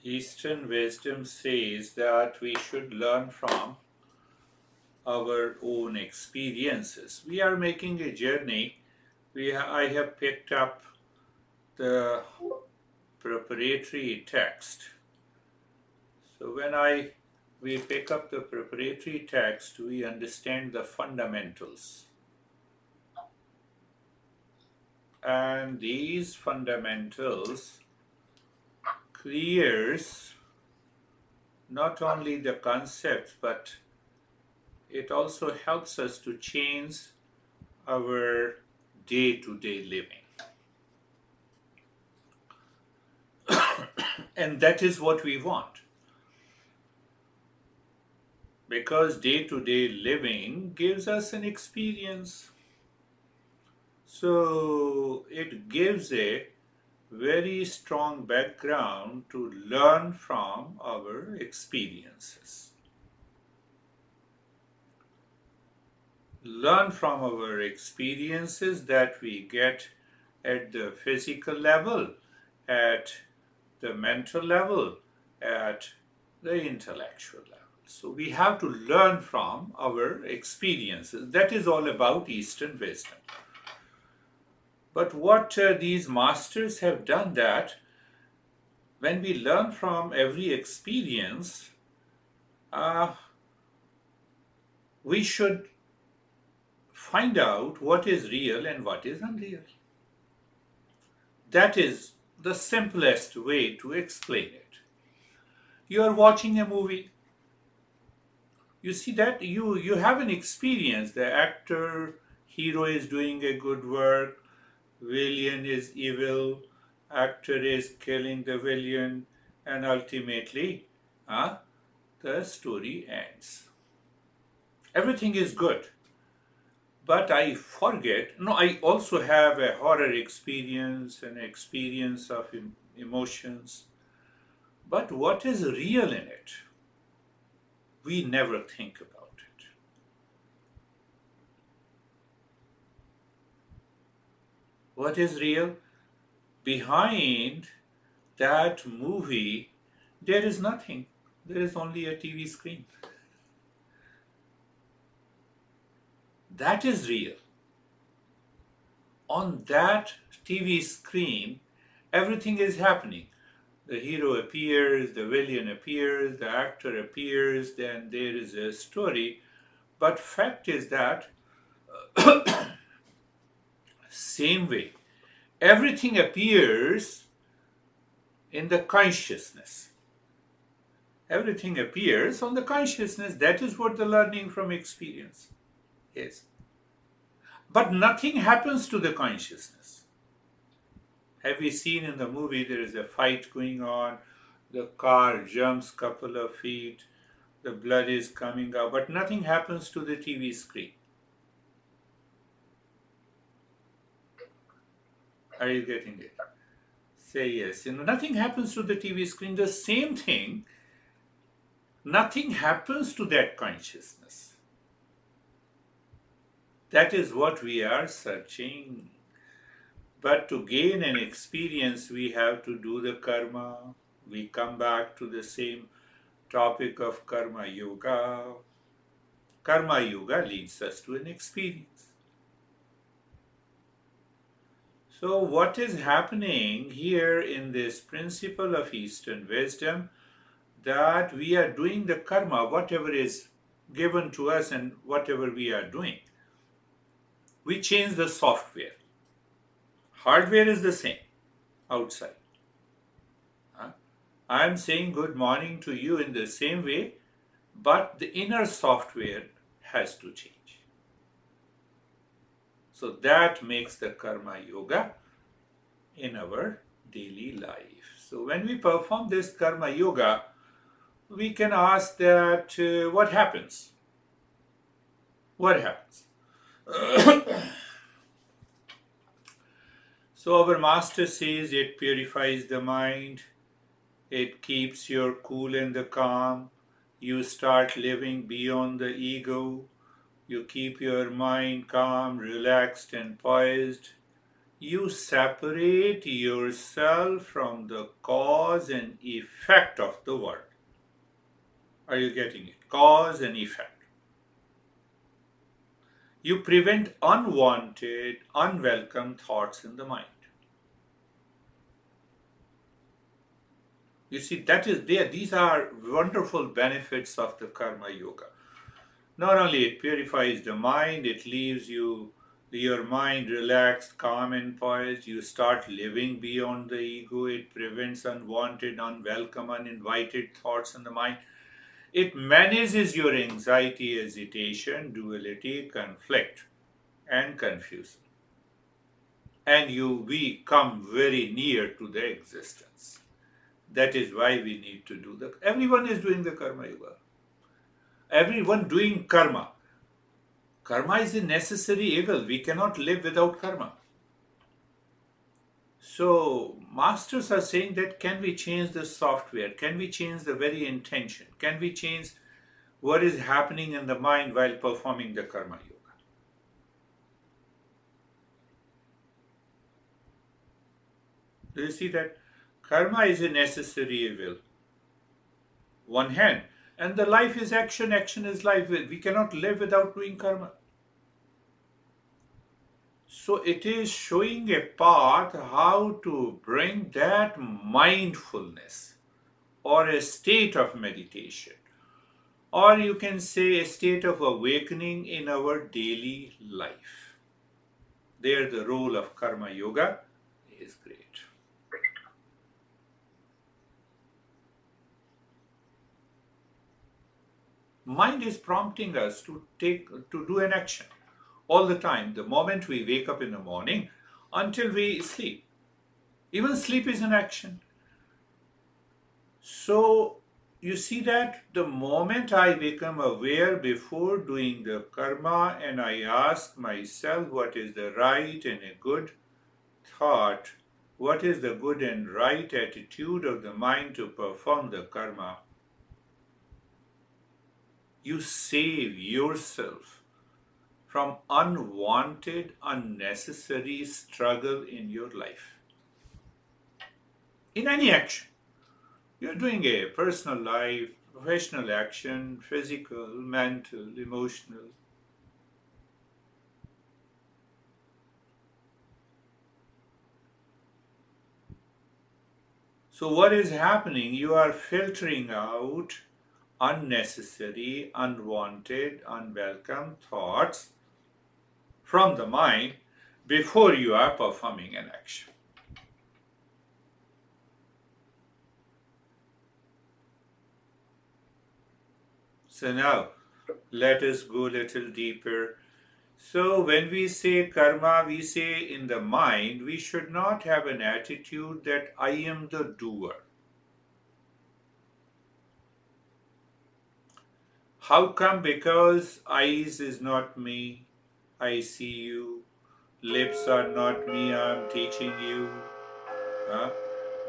Eastern wisdom says that we should learn from our own experiences. We are making a journey. I have picked up the preparatory text. So we pick up the preparatory text, we understand the fundamentals. And these fundamentals clears not only the concepts, but it also helps us to change our day-to-day living. And that is what we want. Because day-to-day living gives us an experience. So it gives a very strong background to learn from our experiences. Learn from our experiences that we get at the physical level, at the mental level, at the intellectual level. So we have to learn from our experiences. That is all about Eastern wisdom. But what these masters have done, that when we learn from every experience, we should find out what is real and what is unreal. That is the simplest way to explain it. You are watching a movie. You see that you have an experience. The actor, hero is doing a good work. Villain is evil. Actor is killing the villain. And ultimately, the story ends. Everything is good. But I forget, no, I also have a horror experience, an experience of emotions. But what is real in it? We never think about it. What is real? Behind that movie, there is nothing. There is only a TV screen. That is real. On that TV screen, everything is happening. The hero appears, the villain appears, the actor appears, then there is a story. But fact is that same way, everything appears in the consciousness. Everything appears on the consciousness. That is what the learning from experience is. But nothing happens to the consciousness. Have you seen in the movie there is a fight going on, the car jumps couple of feet, the blood is coming out, but nothing happens to the TV screen. Are you getting it? Say yes. Nothing happens to the TV screen. The same thing, nothing happens to that consciousness. That is what we are searching. But to gain an experience, we have to do the karma. We come back to the same topic of karma yoga. Karma yoga leads us to an experience. So what is happening here in this principle of Eastern wisdom, that we are doing the karma, whatever is given to us and whatever we are doing. We change the software. Hardware is the same outside. I am saying good morning to you in the same way, but the inner software has to change. So that makes the karma yoga in our daily life. So when we perform this karma yoga, we can ask that what happens? What happens? So our master says it purifies the mind, it keeps you cool and the calm, you start living beyond the ego, you keep your mind calm, relaxed and poised, You separate yourself from the cause and effect of the world. Are you getting it? Cause and effect. You prevent unwanted, unwelcome thoughts in the mind. You see, that is there. These are wonderful benefits of the karma yoga. Not only it purifies the mind, it leaves your mind relaxed, calm and poised. You start living beyond the ego. It prevents unwanted, unwelcome, uninvited thoughts in the mind. It manages your anxiety, hesitation, duality, conflict, and confusion. And we come very near to the existence. That is why we need to do that. Everyone is doing the karma yoga. Everyone doing karma. Karma is a necessary evil. We cannot live without karma. So, masters are saying that can we change the software? Can we change the very intention? Can we change what is happening in the mind while performing the karma yoga? Do you see that? Karma is a necessary evil. One hand. And the life is action, action is life. We cannot live without doing karma. So it is showing a path how to bring that mindfulness or a state of meditation, or you can say a state of awakening in our daily life. There the role of karma yoga is great. Mind is prompting us to do an action all the time, the moment we wake up in the morning until we sleep. Even sleep is an action. So you see that the moment I become aware before doing the karma and I ask myself what is the right and a good thought, what is the good and right attitude of the mind to perform the karma, you save yourself from unwanted, unnecessary struggle in your life. In any action, you're doing a personal life, professional action, physical, mental, emotional. So what is happening? You are filtering out unnecessary, unwanted, unwelcome thoughts from the mind before you are performing an action. So now, let us go a little deeper. So when we say karma, we say in the mind, we should not have an attitude that I am the doer. How come? Because eyes is not me, I see you. Lips are not me, I am teaching you.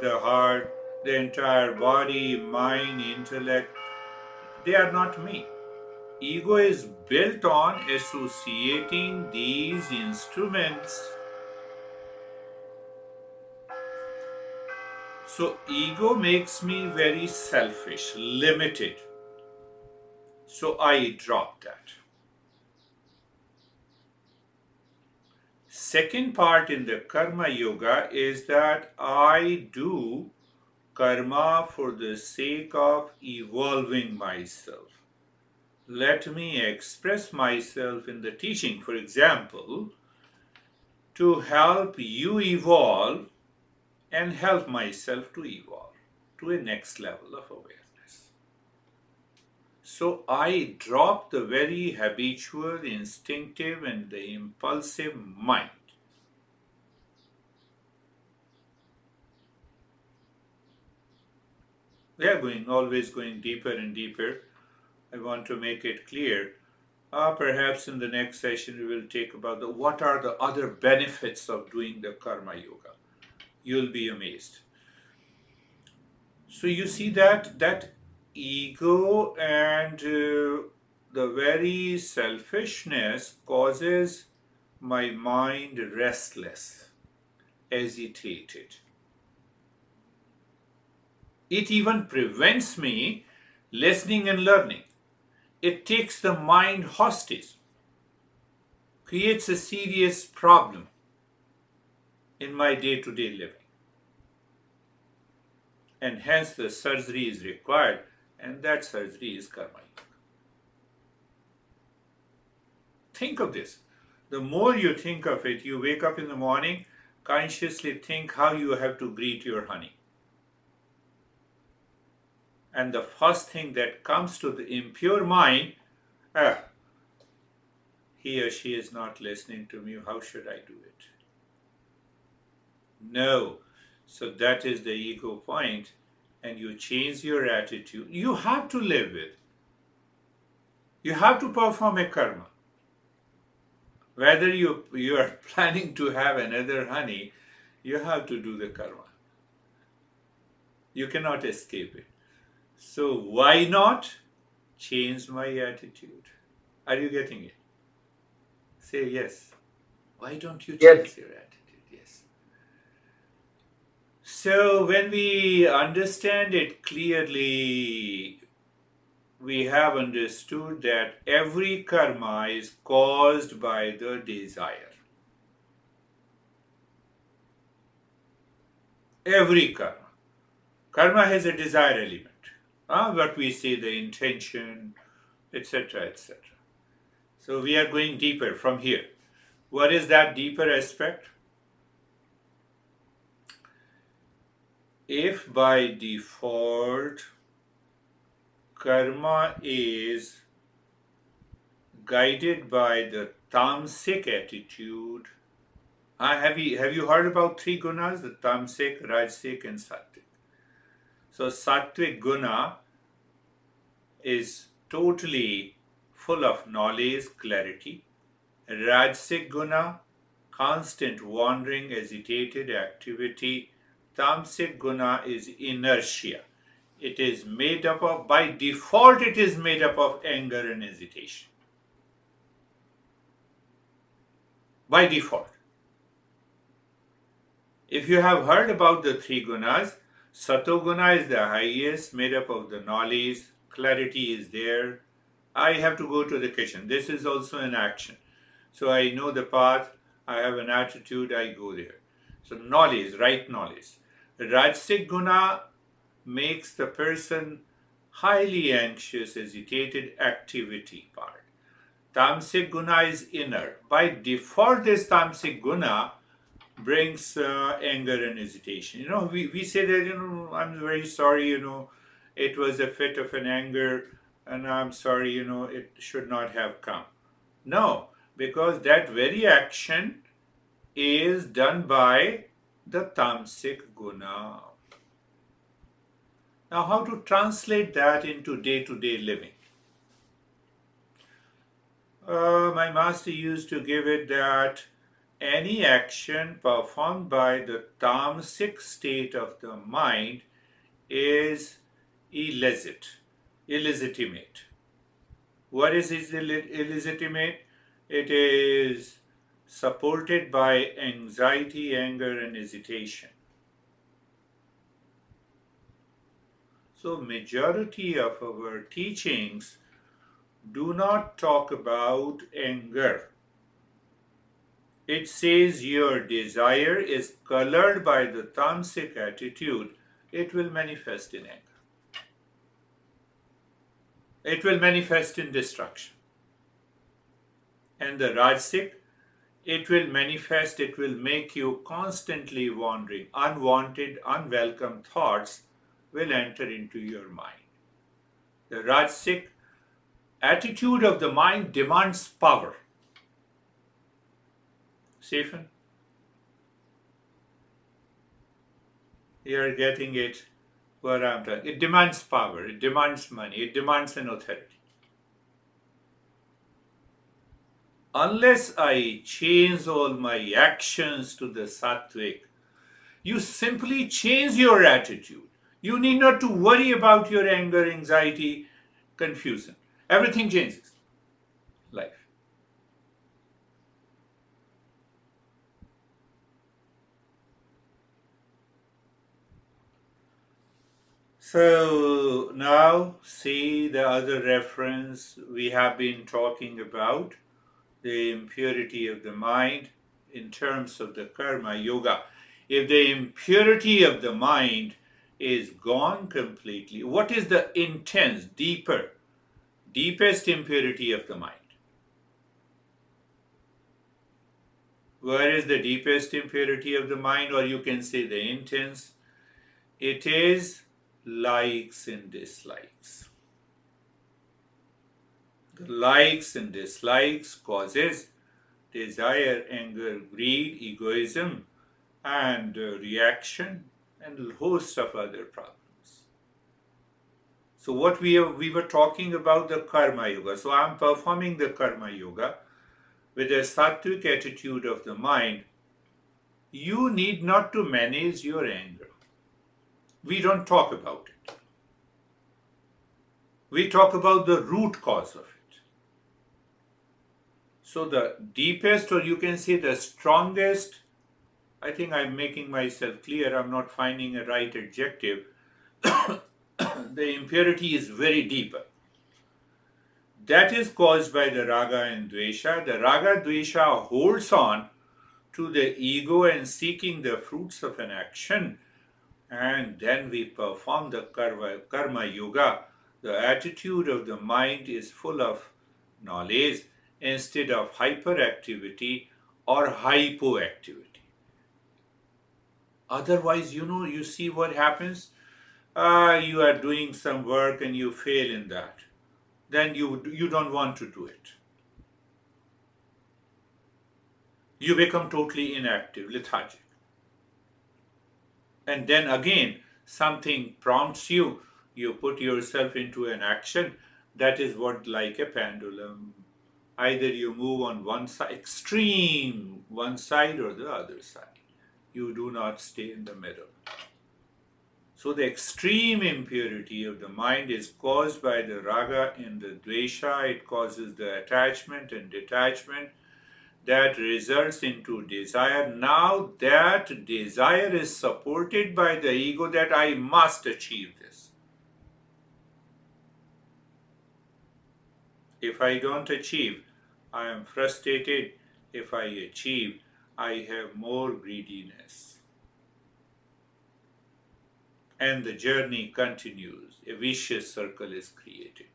The heart, the entire body, mind, intellect, they are not me. Ego is built on associating these instruments. So ego makes me very selfish, limited. So I drop that. Second part in the karma yoga is that I do karma for the sake of evolving myself. Let me express myself in the teaching, for example, to help you evolve and help myself to evolve to a next level of awareness. So I drop the very habitual, instinctive, and the impulsive mind. We are always going deeper and deeper. I want to make it clear. Perhaps in the next session we will take about what are the other benefits of doing the karma yoga. You'll be amazed. So you see that ego and the very selfishness causes my mind restless. agitated. It even prevents me listening and learning. It takes the mind hostage, creates a serious problem in my day-to-day living. And hence the surgery is required, and that surgery is karma. Think of this. The more you think of it, you wake up in the morning, consciously think how you have to greet your honey. And the first thing that comes to the impure mind, he or she is not listening to me, how should I do it? No. So that is the ego point, and you change your attitude. You have to live with. You have to perform a karma. Whether you are planning to have another honey, you have to do the karma. You cannot escape it. So why not change my attitude? Are you getting it? Say yes. Why don't you change your attitude? Yes. So when we understand it clearly, we have understood that every karma is caused by the desire. Every karma. Karma has a desire element. What we say, the intention, etc., etc. So we are going deeper from here. What is that deeper aspect? If by default karma is guided by the tamasic attitude, have you heard about three gunas? The tamasic, rajasic, and sattvic. So sattvic guna is totally full of knowledge, clarity. Rajasic guna, constant wandering, agitated activity. Tamasic guna is inertia. It is made up of, by default, it is made up of anger and hesitation. By default. If you have heard about the three gunas, Satoguna is the highest, made up of the knowledge, clarity is there. I have to go to the kitchen. This is also an action. So I know the path, I have an attitude, I go there. So knowledge, right knowledge. Rajasic guna makes the person highly anxious, agitated, activity part. Tamasic guna is inner. By default, this tamasic guna brings anger and hesitation. We say that, I'm very sorry, it was a fit of an anger, and I'm sorry, it should not have come. No, because that very action is done by the tamasic guna. Now, how to translate that into day-to-day living? My master used to give it that any action performed by the tamasic state of the mind is illegitimate. What is illegitimate? It is supported by anxiety, anger, and hesitation. So majority of our teachings do not talk about anger. It says your desire is colored by the tamasic attitude, it will manifest in anger. It will manifest in destruction. And the rajasic, it will manifest, it will make you constantly wandering. Unwanted, unwelcome thoughts will enter into your mind. The rajasic attitude of the mind demands power. Stephen? You are getting it, what I'm talking. It demands power, it demands money, it demands an authority. Unless I change all my actions to the sattvic, you simply change your attitude. You need not to worry about your anger, anxiety, confusion. Everything changes. Life. So now see the other reference we have been talking about, the impurity of the mind in terms of the karma yoga. If the impurity of the mind is gone completely, what is the intense, deepest impurity of the mind? Where is the deepest impurity of the mind, or you can say the intense? It is likes and dislikes. The likes and dislikes causes desire, anger, greed, egoism, and reaction, and a host of other problems. So what we were talking about the karma yoga. So I'm performing the karma yoga with a sattvic attitude of the mind. You need not to manage your anger. We don't talk about it. We talk about the root cause of it. So the deepest, or you can say the strongest, I think I'm making myself clear, I'm not finding a right adjective. The impurity is very deeper. That is caused by the raga and dvesha. The raga dvesha holds on to the ego and seeking the fruits of an action, and then we perform the karma yoga. The attitude of the mind is full of knowledge instead of hyperactivity or hypoactivity. Otherwise, you see what happens. You are doing some work and you fail in that. Then you don't want to do it. You become totally inactive, lethargic. And then again, something prompts you, you put yourself into an action. That is what, like a pendulum. Either you move on one side, extreme one side, or the other side. You do not stay in the middle. So the extreme impurity of the mind is caused by the raga and the dvesha. It causes the attachment and detachment that results into desire. Now that desire is supported by the ego that I must achieve this. If I don't achieve, I am frustrated. If I achieve, I have more greediness. And the journey continues. A vicious circle is created.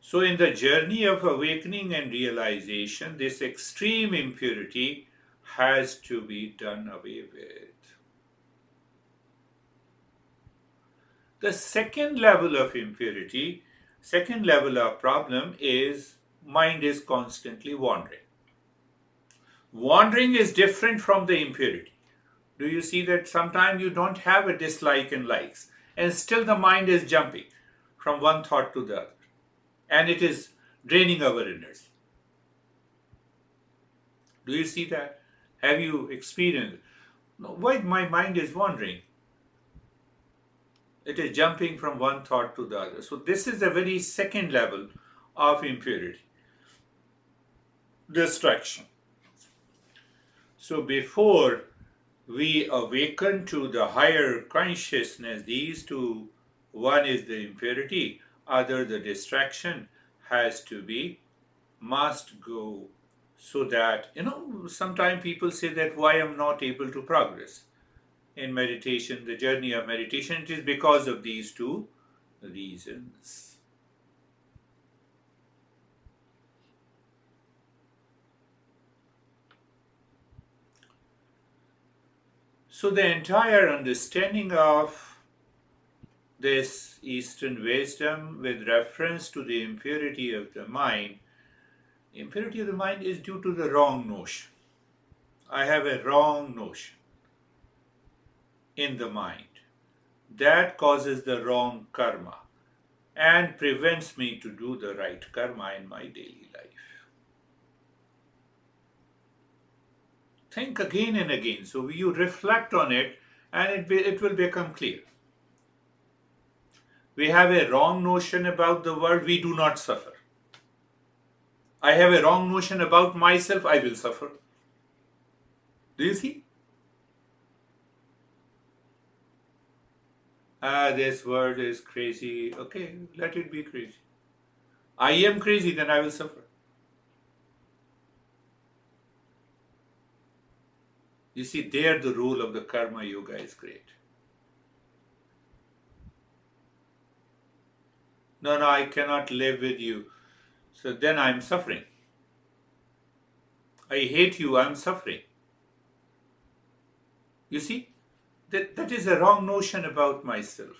So in the journey of awakening and realization, this extreme impurity has to be done away with. The second level of impurity, second level of problem is mind is constantly wandering. Wandering is different from the impurity. Do you see that sometimes you don't have a dislike and likes, and still the mind is jumping from one thought to the other, and it is draining our energy. Do you see that? Have you experienced it? No, why my mind is wandering? It is jumping from one thought to the other. So this is a very second level of impurity. Distraction. So before we awaken to the higher consciousness, these two, one is the impurity, other the distraction, has to be, must go, so that, sometimes people say that why I'm not able to progress in meditation, the journey of meditation. It is because of these two reasons. So the entire understanding of this Eastern wisdom with reference to the impurity of the mind is due to the wrong notion. I have a wrong notion in the mind. That causes the wrong karma and prevents me to do the right karma in my daily life. Think again and again. So you reflect on it and it will become clear. We have a wrong notion about the world, we do not suffer. I have a wrong notion about myself, I will suffer. Do you see? This world is crazy. Okay, let it be crazy. I am crazy, then I will suffer. You see, there the rule of the karma yoga is great. No, no, I cannot live with you. So then I'm suffering. I hate you, I'm suffering. You see, that is a wrong notion about myself.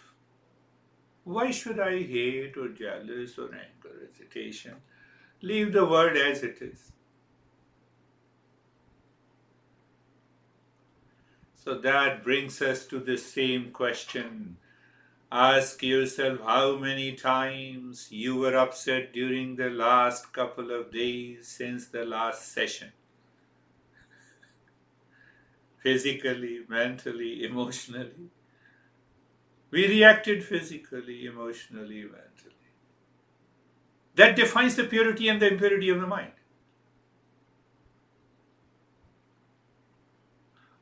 Why should I hate or jealous or anger, hesitation? Leave the world as it is. So that brings us to the same question. Ask yourself how many times you were upset during the last couple of days since the last session. Physically, mentally, emotionally. We reacted physically, emotionally, mentally. That defines the purity and the impurity of the mind.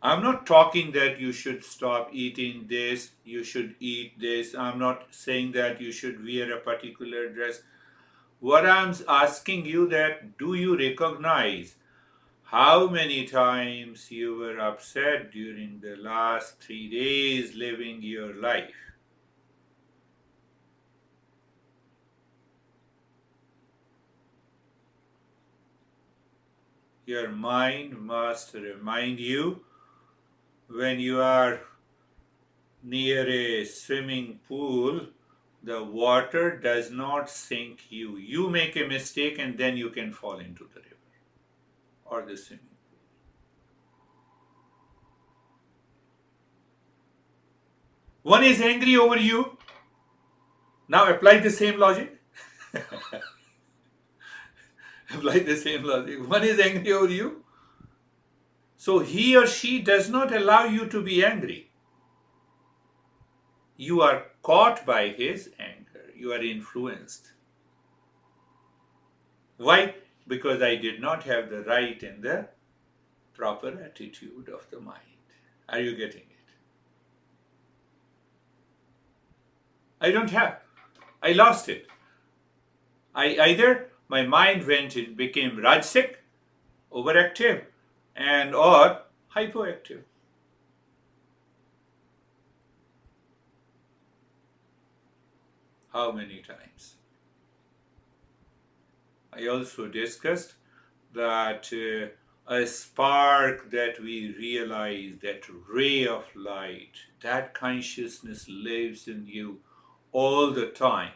I'm not talking that you should stop eating this, you should eat this. I'm not saying that you should wear a particular dress. What I'm asking you that, do you recognize how many times you were upset during the last 3 days living your life? Your mind must remind you when you are near a swimming pool, the water does not sink you. You make a mistake and then you can fall into the river or the swimming pool. One is angry over you. Now apply the same logic. Apply the same logic. One is angry over you. So he or she does not allow you to be angry. You are caught by his anger. You are influenced. Why? Because I did not have the right and the proper attitude of the mind. Are you getting it? I don't have. I lost it. Either my mind went and became rajasic, overactive, and or hypoactive. How many times? I also discussed that a spark that we realize, that ray of light, that consciousness lives in you all the time.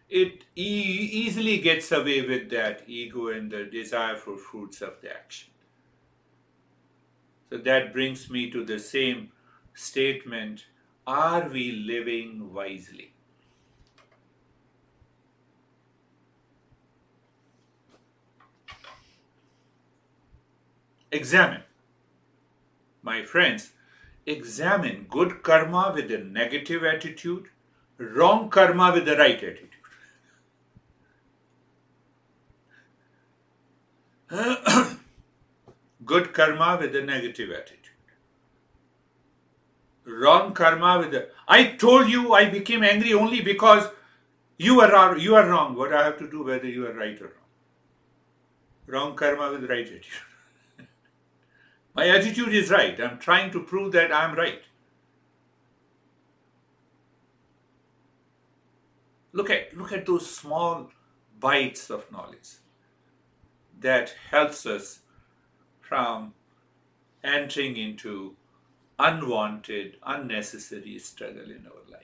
It easily gets away with that ego and the desire for fruits of the action. So that brings me to the same statement. Are we living wisely? Examine. My friends, examine good karma with a negative attitude, wrong karma with the right attitude. Good karma with a negative attitude. Wrong karma with the... I told you I became angry only because you are wrong. What I have to do whether you are right or wrong. Wrong karma with right attitude. My attitude is right. I'm trying to prove that I'm right. Look at those small bites of knowledge that helps us from entering into unwanted, unnecessary struggle in our life.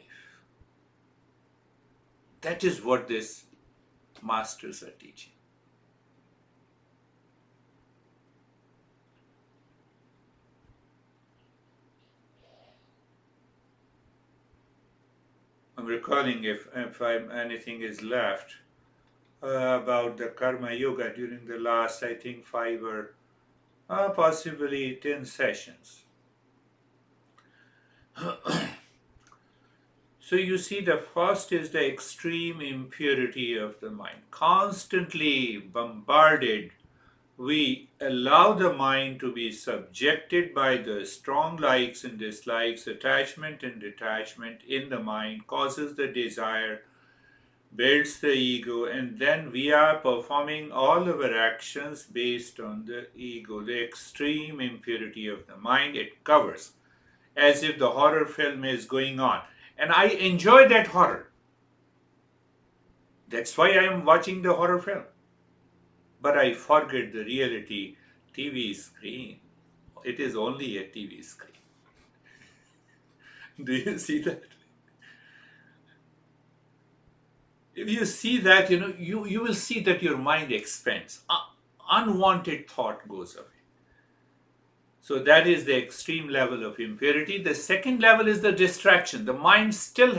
That is what these masters are teaching. I'm recalling if anything is left about the karma yoga during the last, I think, 5 or possibly 10 sessions. So you see, the first is the extreme impurity of the mind, constantly bombarded we allow the mind to be subjected by the strong likes and dislikes, attachment and detachment in the mind, causes the desire, builds the ego, and then we are performing all our actions based on the ego, the extreme impurity of the mind it covers, as if the horror film is going on. And I enjoy that horror. That's why I am watching the horror film. But I forget the reality TV screen. It is only a TV screen. Do you see that? If you see that, you will see that your mind expands. Unwanted thought goes away. So that is the extreme level of impurity. The second level is the distraction. The mind still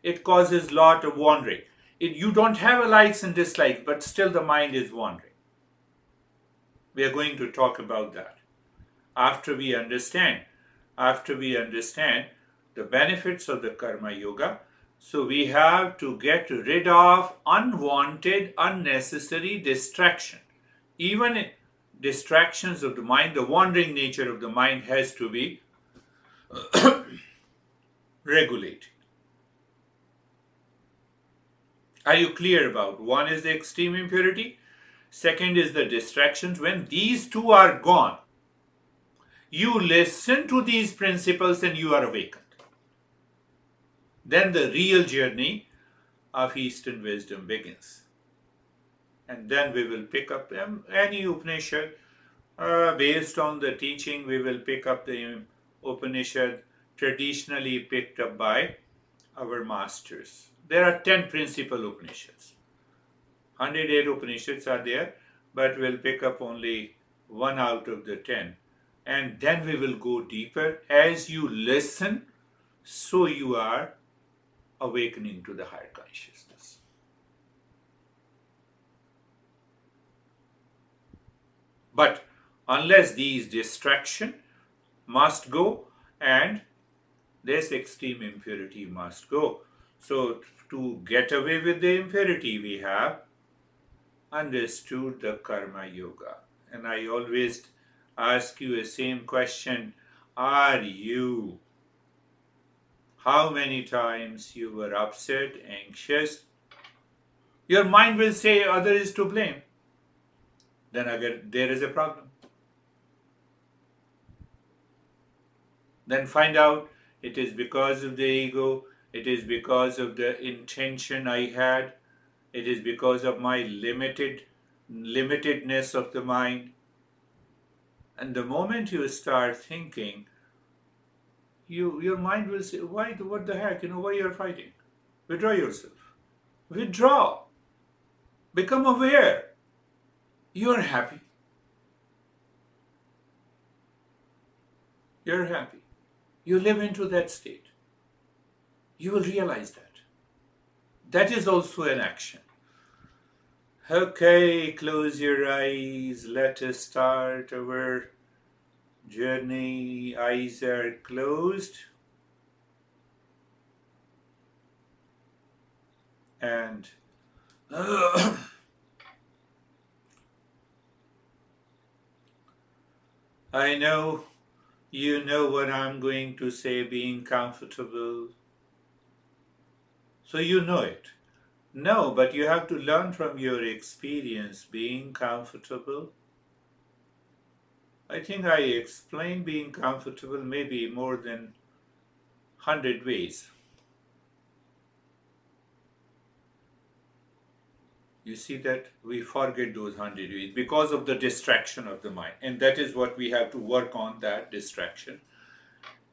it causes lot of wandering. You don't have a likes and dislikes, but still the mind is wandering. We are going to talk about that after we understand the benefits of the karma yoga. So we have to get rid of unwanted, unnecessary distraction. Even distractions of the mind, the wandering nature of the mind has to be regulated. Are you clear about? One is the extreme impurity. Second is the distractions. When these two are gone, you listen to these principles and you are awakened. Then the real journey of Eastern wisdom begins. And then we will pick up any Upanishad. Based on the teaching, we will pick up the Upanishad traditionally picked up by our masters. There are 10 principal Upanishads. 108 Upanishads are there, but we'll pick up only one out of the 10. And then we will go deeper. As you listen, so you are awakening to the higher consciousness. But unless these distractions must go and this extreme impurity must go. So to get away with the impurity, we have understood the karma yoga. And I always ask you the same question. Are you? How many times you were upset, anxious? Your mind will say other is to blame. Then again, there is a problem. Then find out it is because of the ego, it is because of the intention I had, it is because of my limitedness of the mind. And the moment you start thinking, your mind will say, what the heck, why you're fighting? Withdraw yourself. Withdraw. Become aware. You're happy. You're happy. You live into that state. You will realize that. That is also an action. Okay, close your eyes. Let us start our journey. Eyes are closed. And I know you know what I'm going to say, being comfortable. So you know it. No, but you have to learn from your experience, being comfortable. I think I explained being comfortable maybe more than 100 ways. You see that we forget those 100 ways because of the distraction of the mind. And that is what we have to work on, that distraction,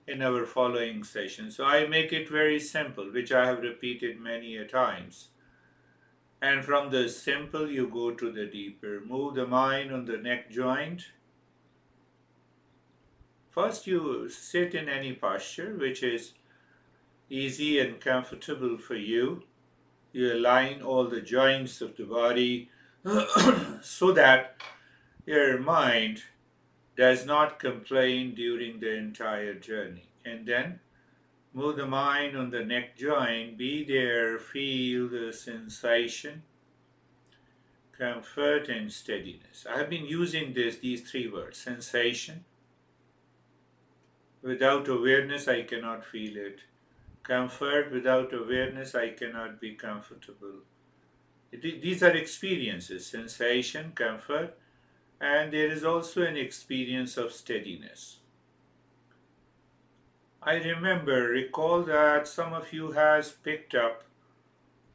in our following session. So I make it very simple, which I have repeated many a times. And from the simple, you go to the deeper. Move the mind on the neck joint. First, you sit in any posture which is easy and comfortable for you. You align all the joints of the body so that your mind does not complain during the entire journey. And then move the mind on the neck joint. Be there, feel the sensation. comfort, and steadiness. I have been using these three words. Sensation. Without awareness, I cannot feel it. Comfort. Without awareness, I cannot be comfortable. These are experiences, sensation, comfort, and there is also an experience of steadiness. I recall that some of you has picked up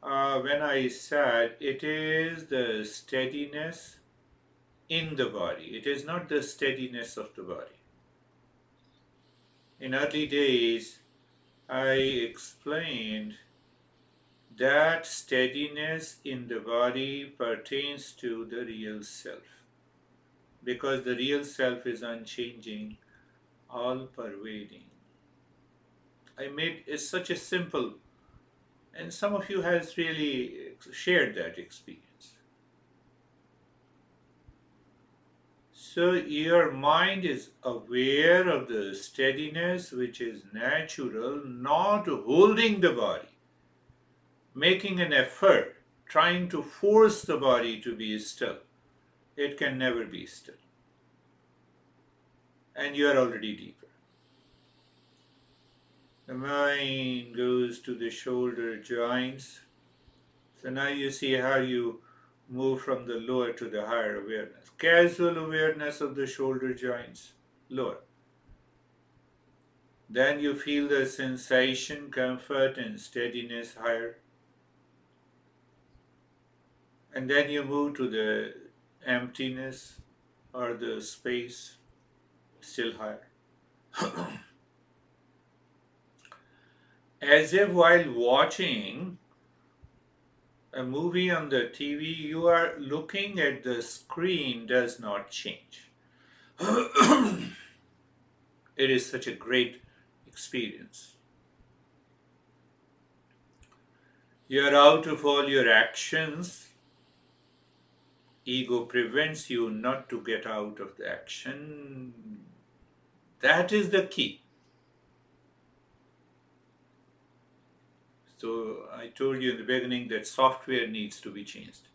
when I said it is the steadiness in the body. It is not the steadiness of the body. In early days, I explained that steadiness in the body pertains to the real self, because the real self is unchanging, all-pervading. I made it such a simple, and some of you has really shared that experience. So your mind is aware of the steadiness which is natural, not holding the body, making an effort, trying to force the body to be still. It can never be still. And you are already deeper. The mind goes to the shoulder joints. So now you see how you move from the lower to the higher awareness. Casual awareness of the shoulder joints, lower. Then you feel the sensation, comfort, and steadiness higher. And then you move to the emptiness or the space, still higher. As if while watching a movie on the TV, you are looking at the screen does not change. It is such a great experience. You are out of all your actions. Ego prevents you not to get out of the action. That is the key. So I told you in the beginning that software needs to be changed.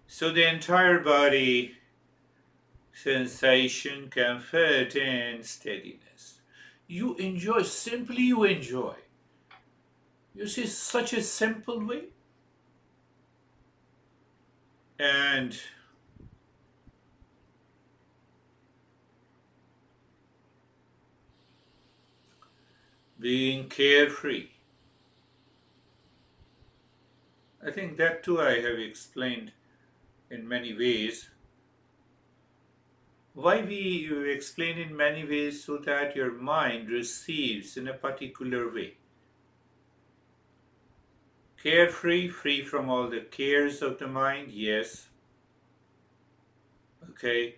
So the entire body, sensation, comfort, and steadiness. You enjoy, simply you enjoy. You see, such a simple way. And being carefree. I think that too I have explained in many ways. Why we explain in many ways? So that your mind receives in a particular way. Carefree, free from all the cares of the mind, yes. Okay.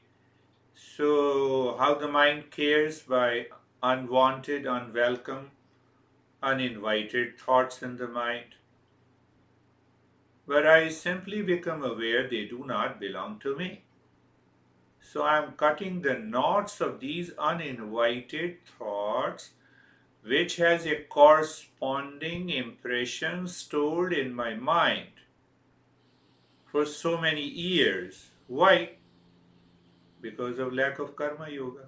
So how the mind cares? By unwanted, unwelcome, uninvited thoughts in the mind. But I simply become aware they do not belong to me. So I am cutting the knots of these uninvited thoughts, which has a corresponding impression stored in my mind for so many years. Why? Because of lack of karma yoga.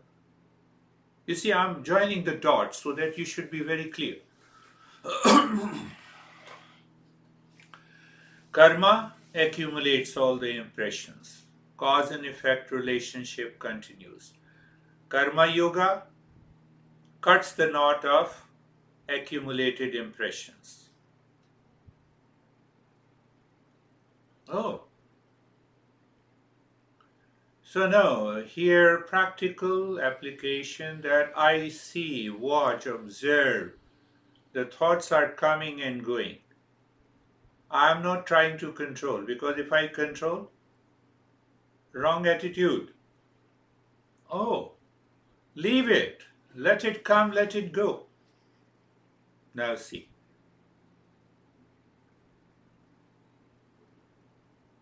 You see, I'm joining the dots so that you should be very clear. Karma accumulates all the impressions. Cause and effect relationship continues. Karma yoga cuts the knot of accumulated impressions. Oh. So now, here practical application that I see, watch, observe. The thoughts are coming and going. I am not trying to control, because if I control, wrong attitude. Oh, leave it. Let it come, let it go. Now see.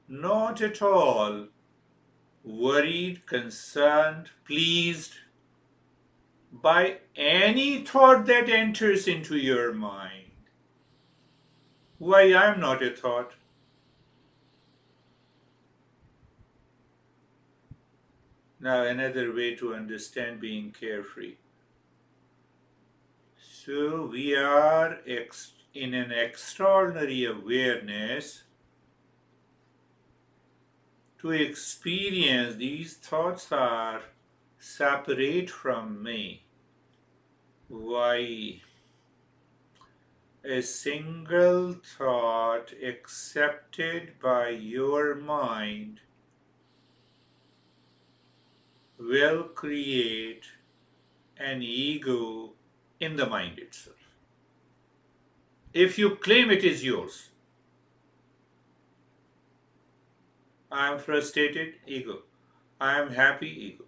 Not at all worried, concerned, pleased by any thought that enters into your mind. Why I am not a thought? Now another way to understand being carefree. So we are in an extraordinary awareness to experience these thoughts are separate from me. Why? A single thought accepted by your mind will create an ego in the mind itself. If you claim it is yours, I am frustrated, ego. I am happy, ego.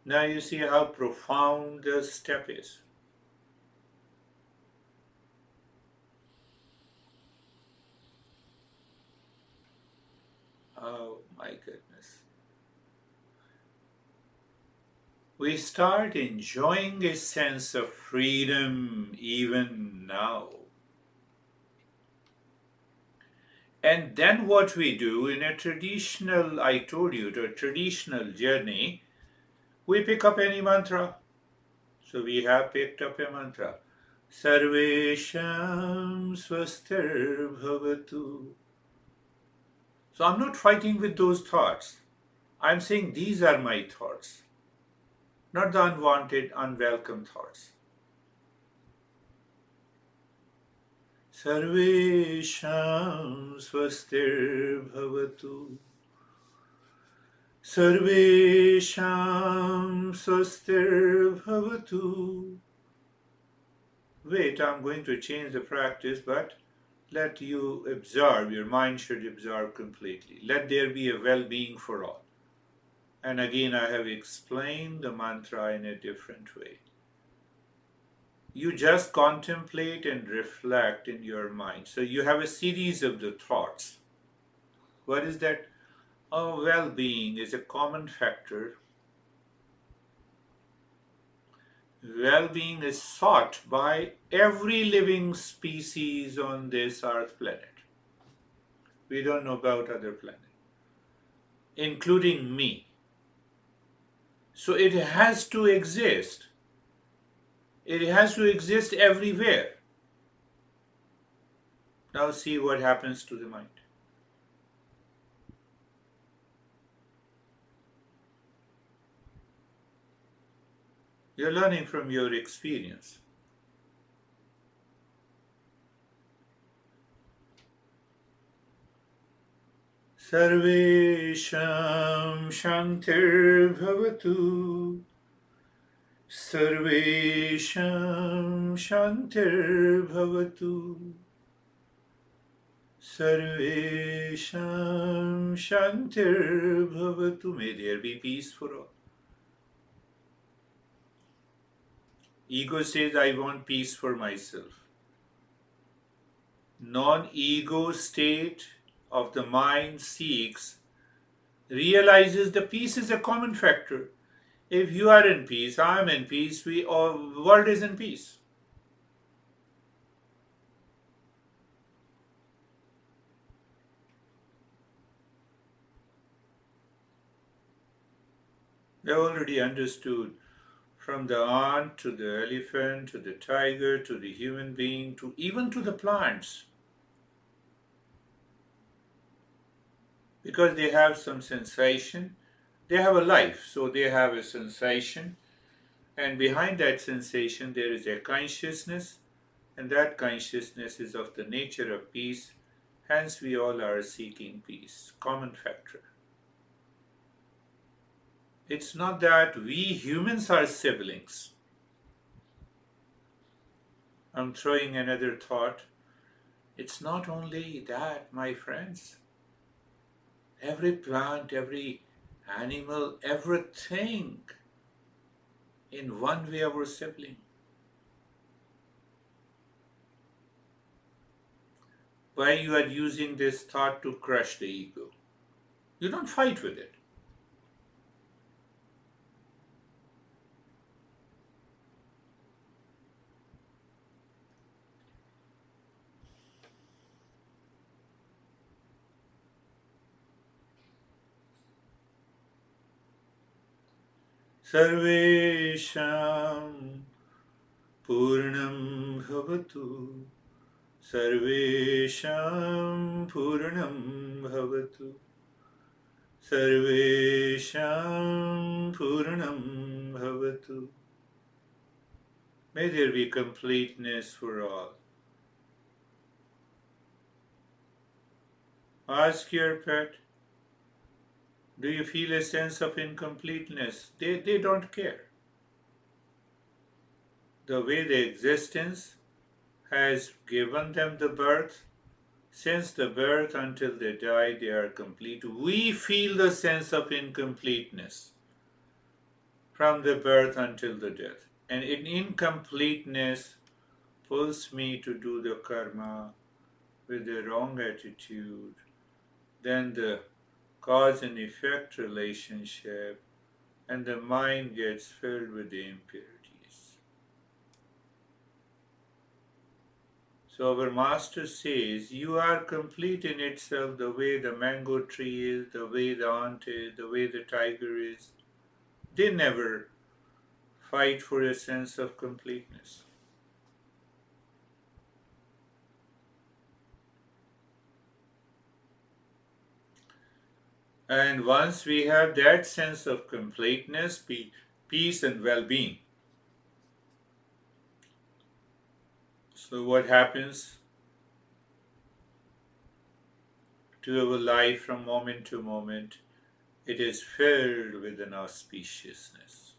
Now you see how profound the step is. Oh my goodness. We start enjoying a sense of freedom even now. And then what we do in a traditional, I told you, the traditional journey, we pick up any mantra. So we have picked up a mantra. Sarvesham swastir bhavatu. So I'm not fighting with those thoughts. I'm saying these are my thoughts, not the unwanted, unwelcome thoughts. Sarvesham swastir bhavatu. Sarvesham swastir bhavatu. Wait, I'm going to change the practice, but let you absorb, your mind should absorb completely. Let there be a well-being for all. And again, I have explained the mantra in a different way. You just contemplate and reflect in your mind. So you have a series of the thoughts. What is that? Oh, well-being is a common factor. Well-being is sought by every living species on this earth planet. We don't know about other planets, including me. So it has to exist. It has to exist everywhere. Now see what happens to the mind. You're learning from your experience. Sarvesham shantir bhavatu. Sarvesham shantir bhavatu. Sarvesham shantir bhavatu. May there be peace for all. Ego says, I want peace for myself. Non-ego state of the mind seeks, realizes the peace is a common factor. If you are in peace, I am in peace, the world is in peace. They already understood, from the ant to the elephant to the tiger to the human being to even to the plants. Because they have some sensation, they have a life, so they have a sensation, and behind that sensation there is a consciousness, and that consciousness is of the nature of peace. Hence we all are seeking peace, common factor. It's not that we humans are siblings. I'm throwing another thought. It's not only that, my friends. Every plant, every animal, everything in one way our sibling. Why you are using this thought to crush the ego? You don't fight with it. Sarvesham Purnam Bhavatu. Sarvesham Purnam Bhavatu. Sarvesham Purnam Bhavatu. May there be completeness for all. Ask your pet, do you feel a sense of incompleteness? They don't care. The way the existence has given them the birth, since the birth until they die, they are complete. We feel the sense of incompleteness from the birth until the death. And in incompleteness pulls me to do the karma with the wrong attitude. Then the cause and effect relationship, and the mind gets filled with the impurities. So our master says, you are complete in itself, the way the mango tree is, the way the ant is, the way the tiger is. They never fight for a sense of completeness. And once we have that sense of completeness, peace and well-being. So what happens to our life from moment to moment? It is filled with an auspiciousness.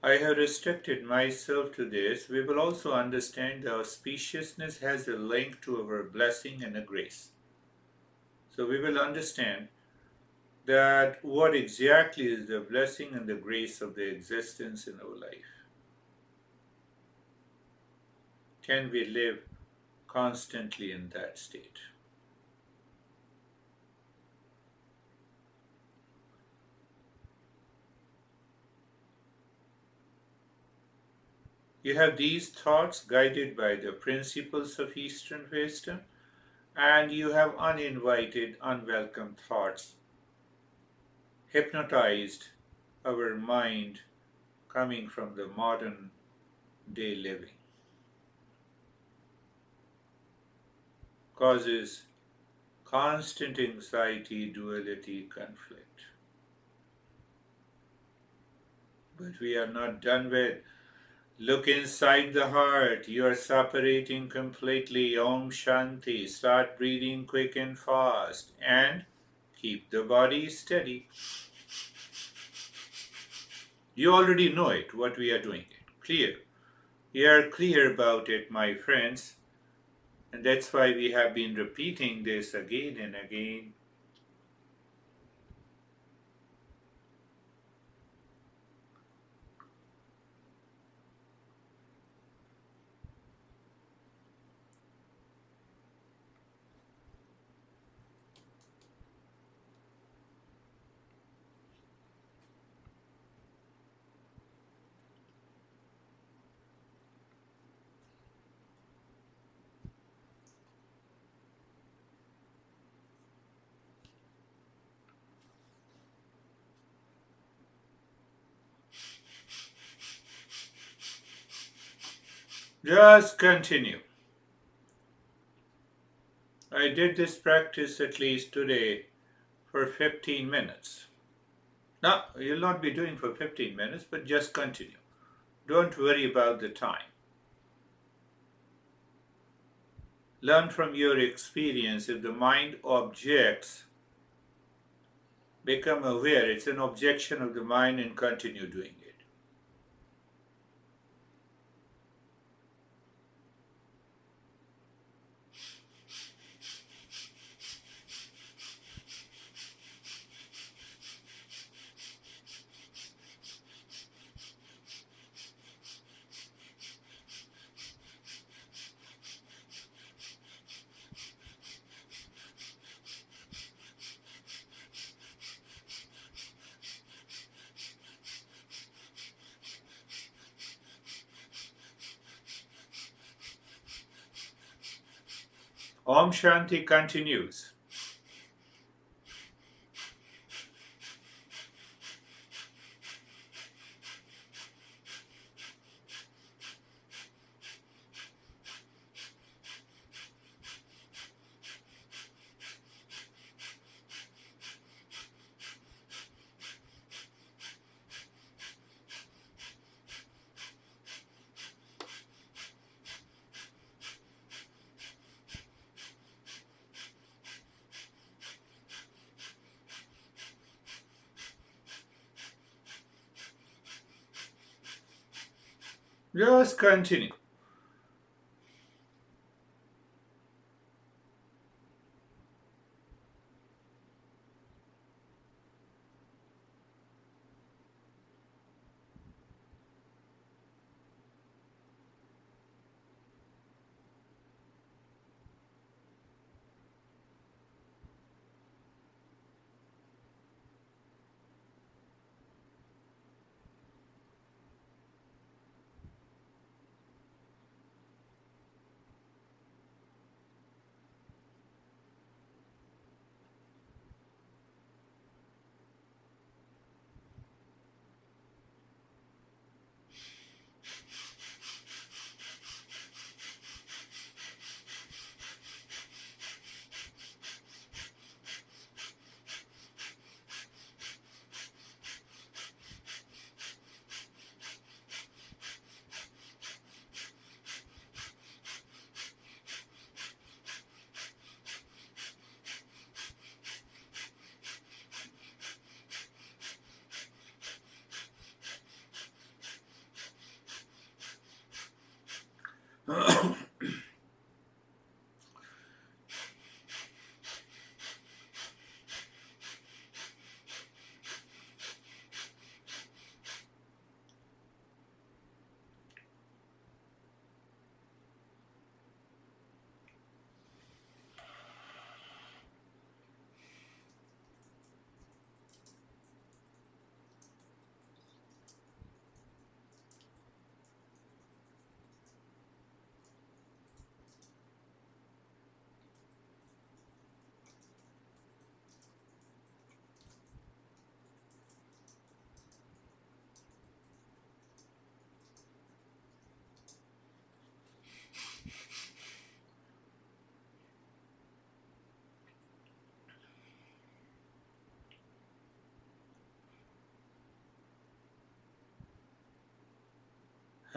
I have restricted myself to this. We will also understand the auspiciousness has a link to our blessing and a grace. So we will understand that what exactly is the blessing and the grace of the existence in our life. Can we live constantly in that state? You have these thoughts guided by the principles of Eastern wisdom, and you have uninvited, unwelcome thoughts hypnotized our mind coming from the modern day living. Causes constant anxiety, duality, conflict. But we are not done with. Look inside the heart. You are separating completely. Om Shanti. Start breathing quick and fast. And keep the body steady. You already know it, what we are doing. Clear. We are clear about it, my friends. And that's why we have been repeating this again and again. Just continue. I did this practice at least today for 15 minutes. Now, you'll not be doing for 15 minutes, but just continue. Don't worry about the time. Learn from your experience. If the mind objects, become aware. It's an objection of the mind and continue doing it. Om Shanti continues. Just continue.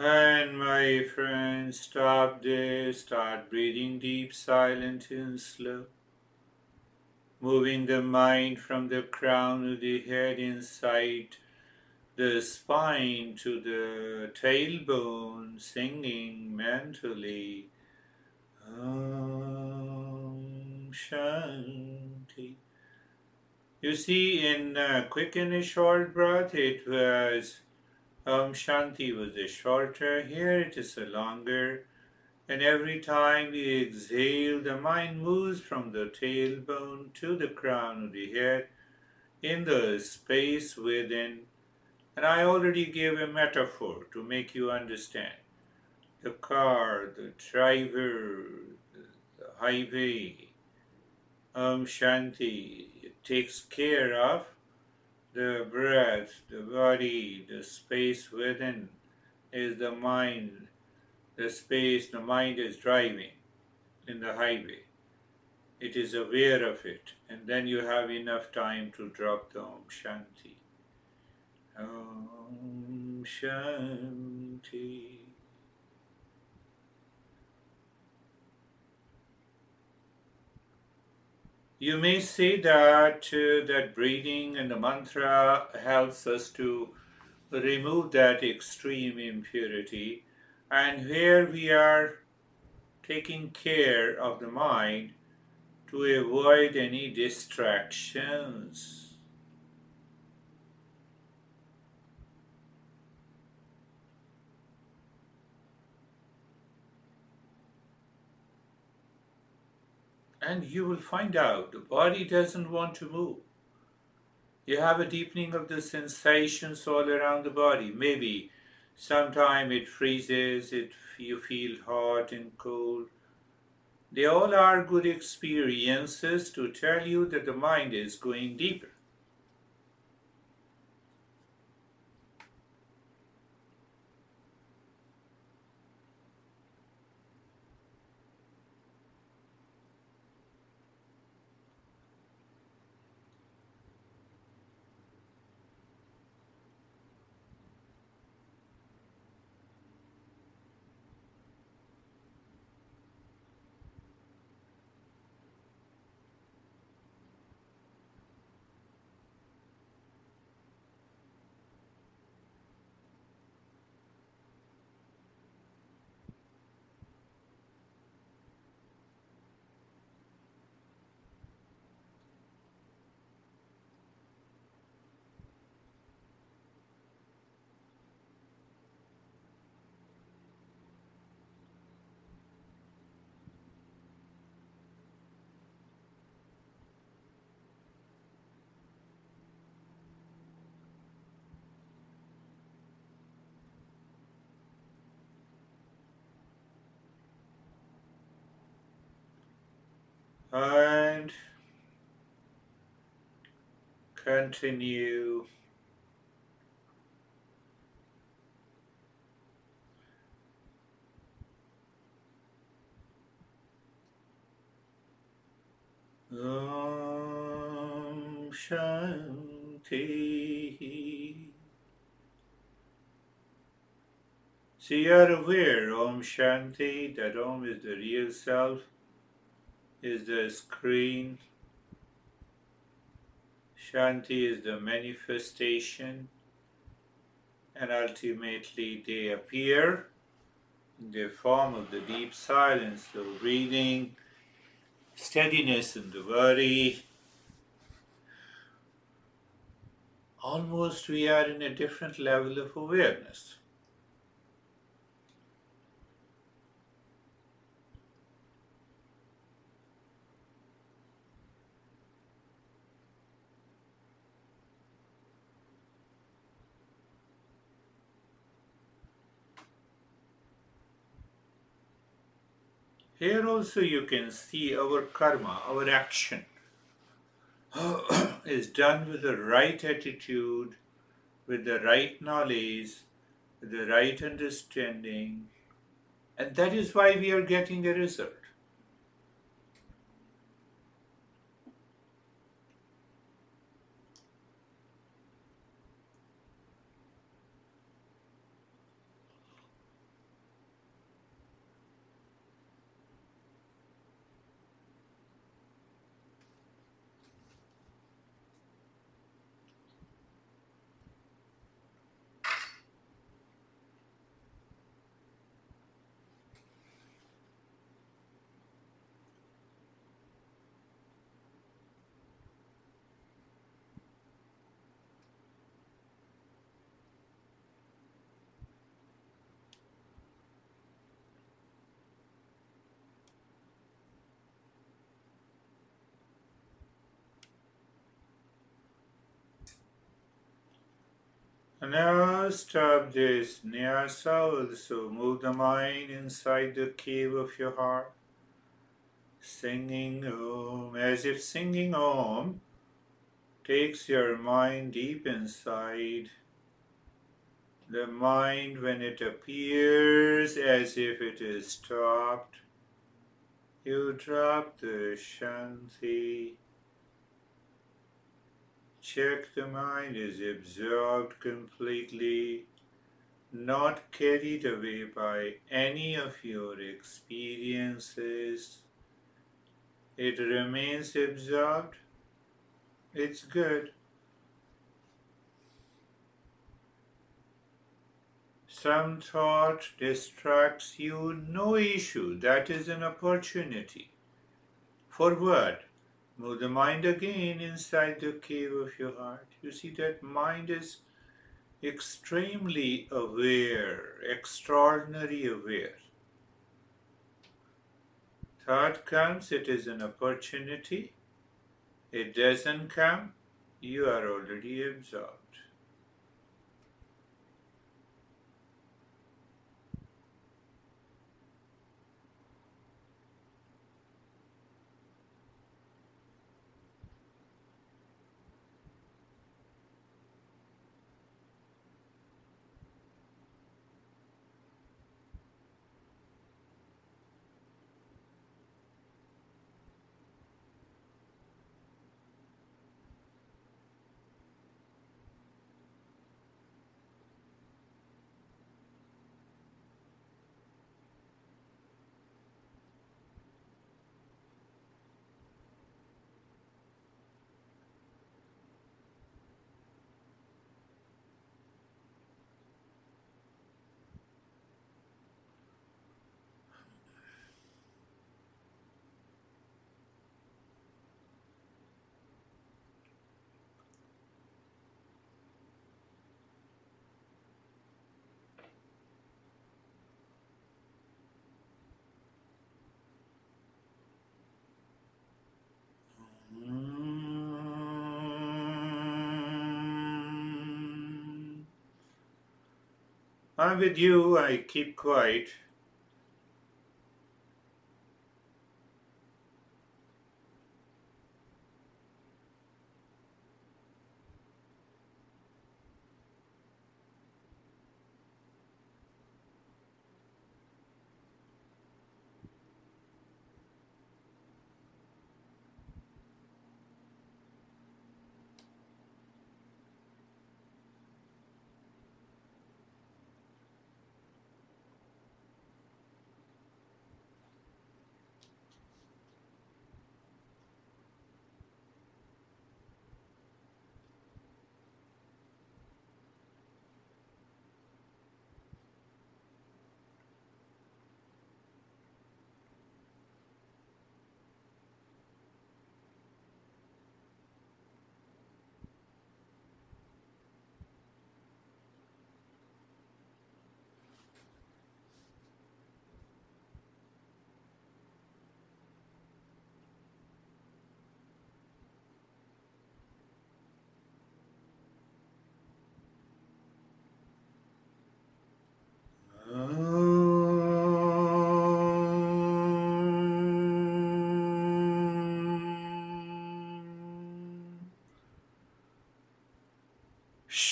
And my friends, stop there, start breathing deep, silent and slow, moving the mind from the crown of the head inside the spine to the tailbone, singing mentally Om Shanti. You see, in quick and a short breath, it was Shanti was the shorter. Here it is a longer. And every time we exhale, the mind moves from the tailbone to the crown of the head in the space within. And I already gave a metaphor to make you understand. The car, the driver, the highway, Shanti, it takes care of the breath, the body, the space within is the mind, the space the mind is driving in the highway. It is aware of it, and then you have enough time to drop the Om Shanti. Om Shanti. You may say that that breathing and the mantra helps us to remove that extreme impurity, and here we are taking care of the mind to avoid any distractions. And you will find out the body doesn't want to move. You have a deepening of the sensations all around the body. Maybe sometime it freezes, you feel hot and cold. They all are good experiences to tell you that the mind is going deeper. and continue Om Shanti. So you are aware, Om Shanti, that Om is the real self, is the screen. Shanti is the manifestation, and ultimately they appear in the form of the deep silence, slow breathing, steadiness in the body. Almost we are in a different level of awareness. Here also you can see our karma, our action is done with the right attitude, with the right knowledge, with the right understanding, and that is why we are getting a result. Now stop this nyasa, also move the mind inside the cave of your heart, singing Om, as if singing Om takes your mind deep inside. The mind, when it appears as if it is stopped, you drop the Shanti. Check the mind is absorbed completely, not carried away by any of your experiences. It remains absorbed. It's good. Some thought distracts you, no issue. That is an opportunity. For what? Move the mind again inside the cave of your heart. You see that mind is extremely aware, extraordinary aware. Thought comes, it is an opportunity. It doesn't come, you are already absorbed. I'm with you, I keep quiet.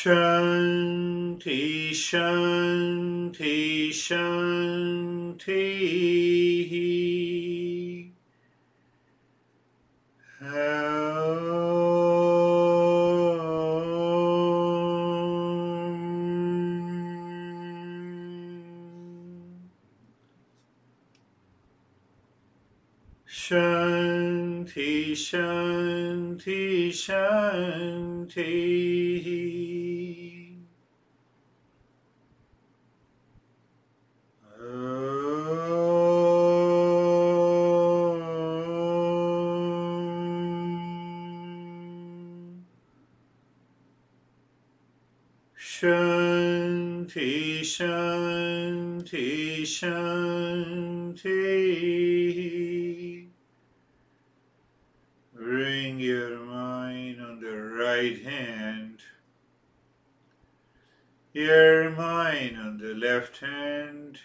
Shanti, Shanti, Shanti. Shanti, Shanti, Shanti. Shanti, Shanti, Shanti. Bring your mind on the right hand, your mind on the left hand.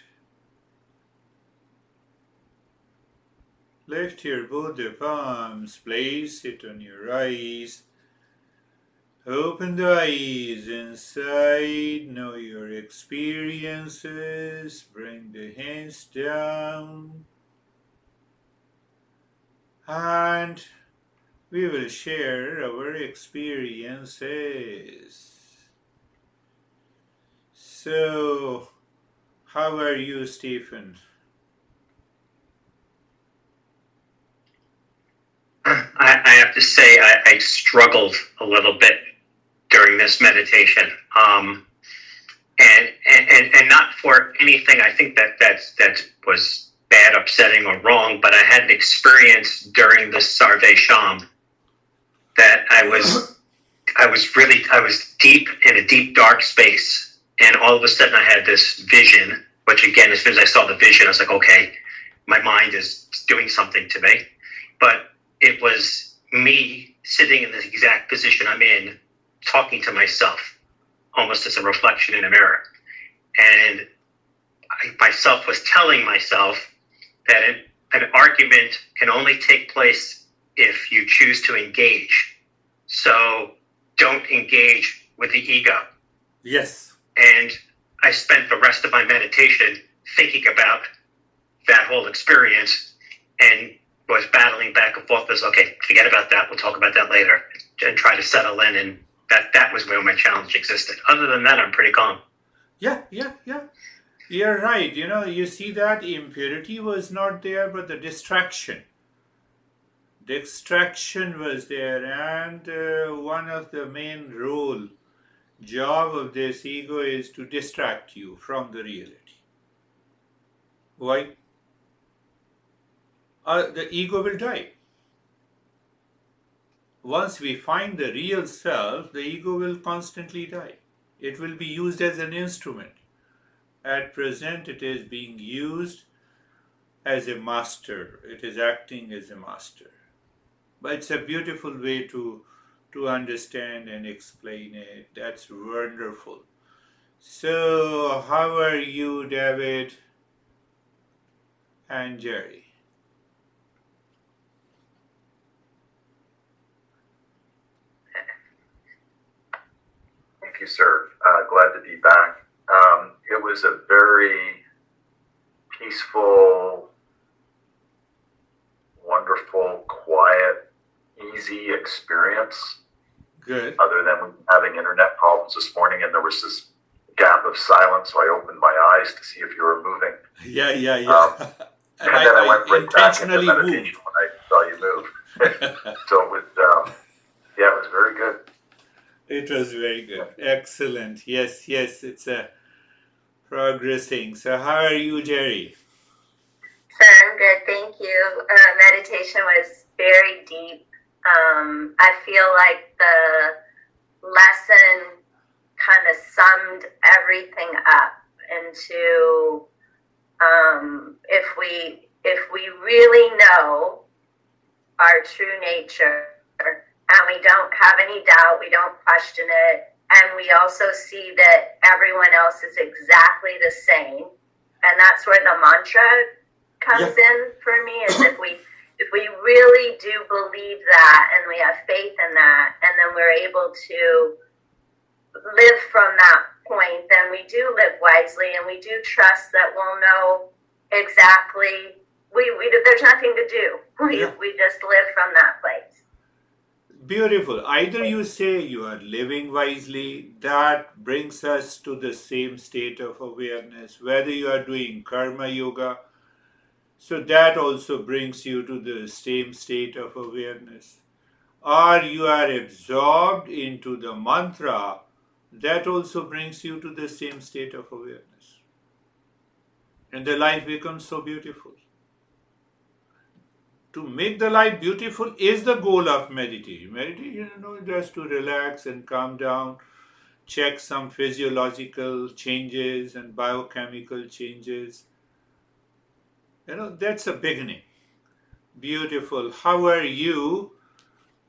Lift your both the palms, place it on your eyes. Open the eyes inside, know your experiences, bring the hands down, and we will share our experiences. So, how are you, Stephen? I have to say I struggled a little bit during this meditation, and not for anything. I think that was bad, upsetting, or wrong. But I had an experience during the Sarve Sham that I was deep in a deep dark space, and all of a sudden I had this vision. Which again, as soon as I saw the vision, I was like, okay, my mind is doing something to me. But it was me sitting in the exact position I'm in, talking to myself, almost as a reflection in a mirror. And myself was telling myself that an argument can only take place if you choose to engage. So don't engage with the ego. Yes. And I spent the rest of my meditation thinking about that whole experience and was battling back and forth as, okay, forget about that. We'll talk about that later, and try to settle in. And that was where my challenge existed. Other than that, I'm pretty calm. Yeah. You're right. You see that impurity was not there, but the distraction. The distraction was there, and one of the main job of this ego is to distract you from the reality. Why? The ego will die. Once we find the real self, the ego will constantly die. It will be used as an instrument. At present, it is being used as a master. It is acting as a master. But it's a beautiful way to understand and explain it. That's wonderful. So, how are you, David and Jerry? Thank you, sir. Glad to be back. It was a very peaceful, wonderful, quiet, easy experience. Good. Other than having internet problems this morning, and there was this gap of silence, so I opened my eyes to see if you were moving. Yeah. And then I went right back into intentionally meditation moved. when I saw you move. So it was, it was very good. It was very good. Excellent. Yes, it's progressing. So how are you, Jerry? So I'm good, thank you. Meditation was very deep. I feel like the lesson kind of summed everything up into if we really know our true nature and we don't have any doubt, we don't question it, and we also see that everyone else is exactly the same, and that's where the mantra comes in for me, is if we really do believe that and we have faith in that, and then we're able to live from that point, then we do live wisely, and we do trust that we'll know exactly. There's nothing to do. We just live from that place. Beautiful. Either you say you are living wisely, that brings us to the same state of awareness. Whether you are doing karma yoga, so that also brings you to the same state of awareness. Or you are absorbed into the mantra, that also brings you to the same state of awareness. And the life becomes so beautiful. To make the life beautiful is the goal of meditation. Meditation, just to relax and calm down, check some physiological changes and biochemical changes. That's a beginning. Beautiful. How are you,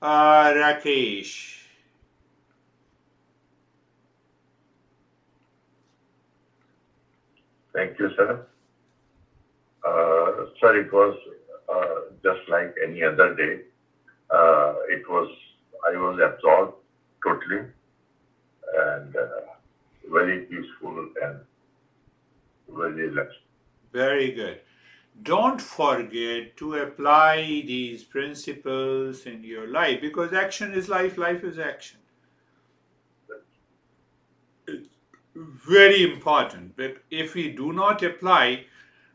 Rakesh? Thank you, sir. Sir, it was just like any other day. I was absorbed totally and very peaceful and very relaxed. Very good. Don't forget to apply these principles in your life, because action is life, life is action. It's very important. But if we do not apply,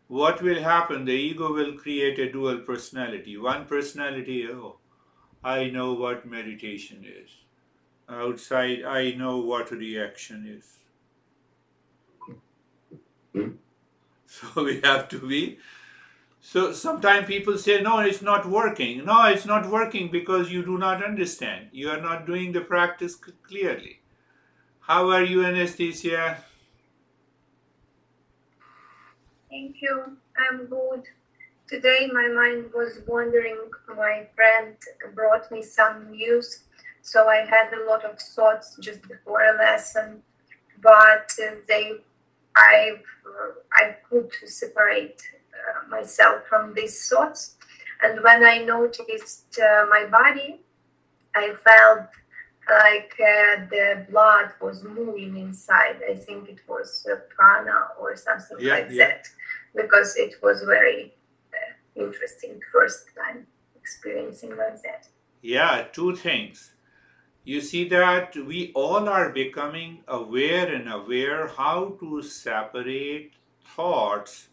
what will happen? The ego will create a dual personality. One personality, I know what meditation is. Outside, I know what reaction is. So we have to be. So sometimes people say, no, it's not working. No, it's not working because you do not understand. You are not doing the practice clearly. How are you, Anastasia? Thank you. I'm good. Today my mind was wandering. My friend brought me some news, so I had a lot of thoughts just before a lesson, but I could separate myself from these thoughts. And when I noticed my body, I felt like the blood was moving inside. I think it was prana or something that, because it was very interesting first time experiencing like that. Yeah, two things. You see that we all are becoming aware how to separate thoughts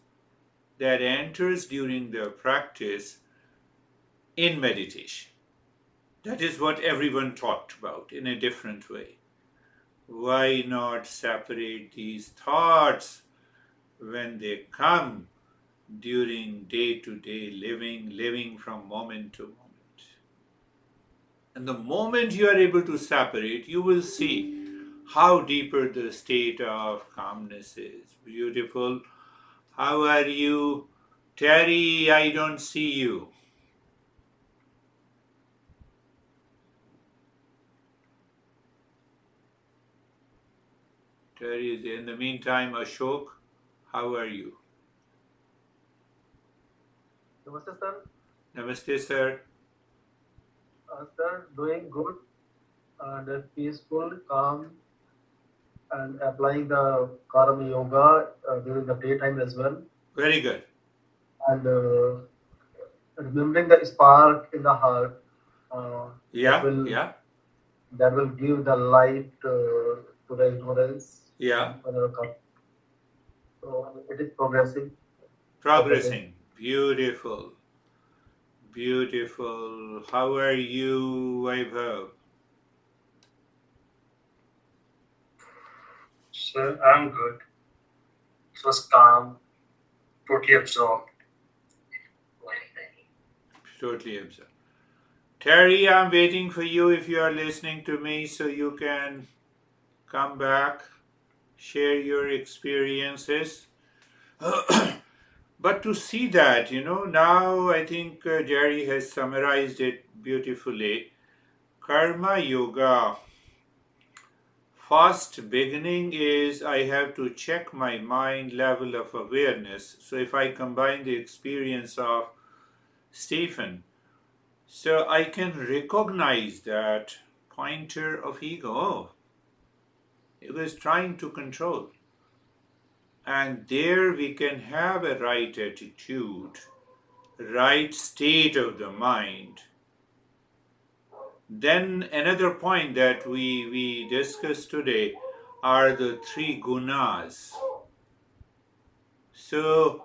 that enters during the practice in meditation. That is what everyone talked about in a different way. Why not separate these thoughts when they come during day-to-day living from moment to moment? And the moment you are able to separate, you will see how deeper the state of calmness is. Beautiful. How are you? Terry, I don't see you. Terry is there. In the meantime, Ashok, how are you? Namaste, sir. Namaste, sir. Sir, doing good and peaceful, calm, and applying the karma yoga during the daytime as well. Very good. And remembering the spark in the heart. That will give the light to the ignorance. Yeah. So it is progressing. Progressing. Beautiful. Beautiful. How are you, Vaibhav? Sir, I'm good. It was calm, totally absorbed. Totally absorbed. Terry, I'm waiting for you if you are listening to me so you can come back, share your experiences. But to see that, now I think Jerry has summarized it beautifully. Karma yoga. First beginning is I have to check my mind level of awareness. So if I combine the experience of Stephen, so I can recognize that pointer of ego. Ego is trying to control. And there we can have a right attitude, right state of the mind. Then another point that we discussed today are the three gunas. So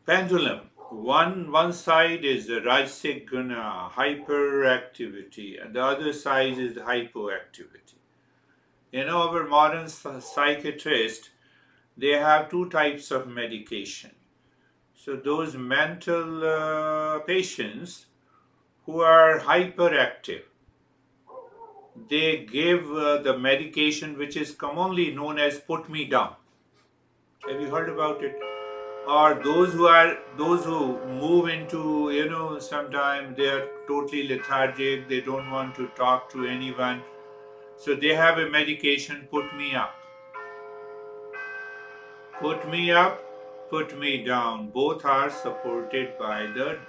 pendulum, one side is the rajasic guna, hyperactivity, and the other side is the hypoactivity. Our modern psychiatrists, they have two types of medication. So those mental patients who are hyperactive, they give the medication which is commonly known as put me down. Have you heard about it? Or those who move into, sometimes they are totally lethargic, they don't want to talk to anyone. So they have a medication, put me up. Put me up, put me down. Both are supported by the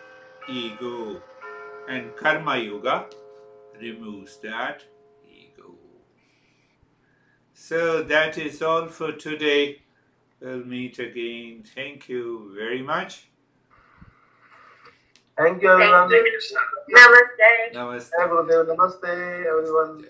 ego. And Karma Yoga removes that ego. So that is all for today. We'll meet again. Thank you very much. Thank you, everyone. Namaste. Namaste. Namaste, everyone.